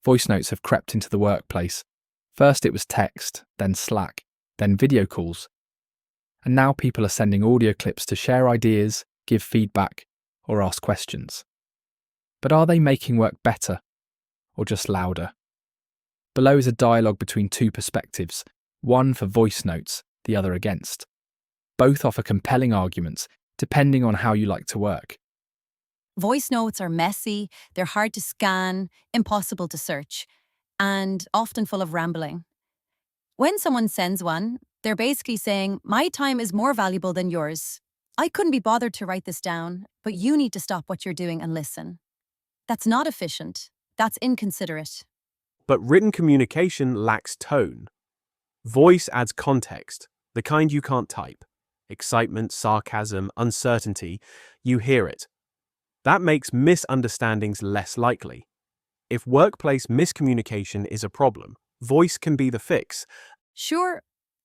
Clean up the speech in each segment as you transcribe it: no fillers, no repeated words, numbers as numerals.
voice notes have crept into the workplace. First it was text, then Slack, then video calls. And now people are sending audio clips to share ideas, give feedback, or ask questions. But are they making work better, or just louder? Below is a dialogue between two perspectives, one for voice notes, the other against. Both offer compelling arguments, depending on how you like to work. Voice notes are messy, they're hard to scan, impossible to search, and often full of rambling. When someone sends one, they're basically saying, "My time is more valuable than yours. I couldn't be bothered to write this down, but you need to stop what you're doing and listen." That's not efficient. That's inconsiderate. But written communication lacks tone. Voice adds context, the kind you can't type. Excitement, sarcasm, uncertainty, you hear it. That makes misunderstandings less likely. If workplace miscommunication is a problem, voice can be the fix. Sure,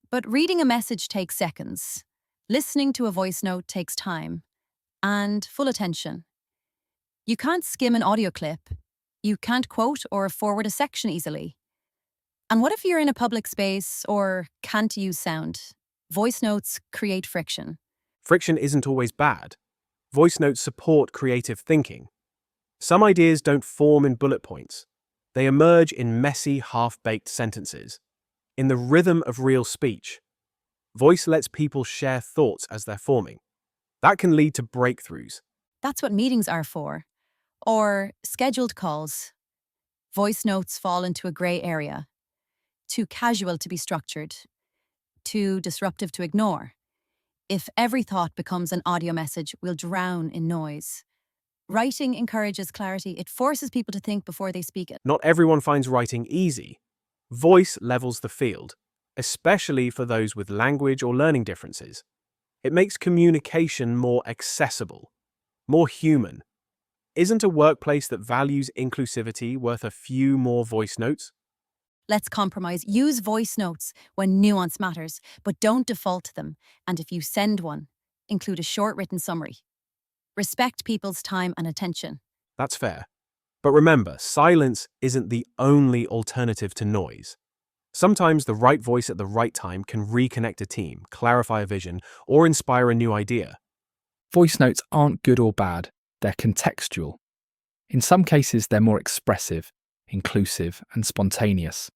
but reading a message takes seconds. Listening to a voice note takes time and full attention. You can't skim an audio clip. You can't quote or forward a section easily. And what if you're in a public space or can't use sound? Voice notes create friction. Friction isn't always bad. Voice notes support creative thinking. Some ideas don't form in bullet points. They emerge in messy, half-baked sentences. In the rhythm of real speech, voice lets people share thoughts as they're forming. That can lead to breakthroughs. That's what meetings are for. Or scheduled calls. Voice notes fall into a gray area. Too casual to be structured. Too disruptive to ignore. If every thought becomes an audio message, we'll drown in noise. Writing encourages clarity. It forces people to think before they speak it. Not everyone finds writing easy. Voice levels the field, especially for those with language or learning differences. It makes communication more accessible, more human. Isn't a workplace that values inclusivity worth a few more voice notes? Let's compromise. Use voice notes when nuance matters, but don't default to them. And if you send one, include a short written summary. Respect people's time and attention. That's fair. But remember, silence isn't the only alternative to noise. Sometimes the right voice at the right time can reconnect a team, clarify a vision, or inspire a new idea. Voice notes aren't good or bad, they're contextual. In some cases, they're more expressive, inclusive, and spontaneous.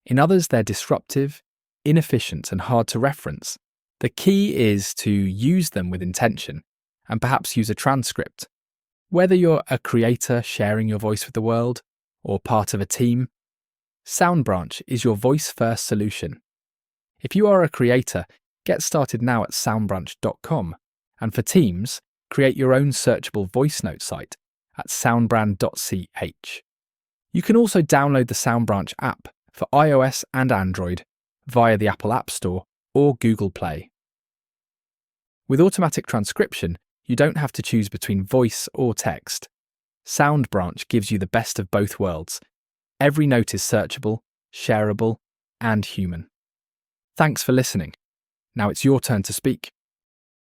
In others, they're disruptive, inefficient, and hard to reference. The key is to use them with intention, and perhaps use a transcript. Whether you're a creator sharing your voice with the world, or part of a team, SoundBranch is your voice-first solution. If you are a creator, get started now at soundbranch.com, and for teams, create your own searchable voice note site at soundbrand.ch. You can also download the SoundBranch app for iOS and Android via the Apple App Store or Google Play. With automatic transcription, you don't have to choose between voice or text. SoundBranch gives you the best of both worlds. Every note is searchable, shareable, and human. Thanks for listening. Now it's your turn to speak.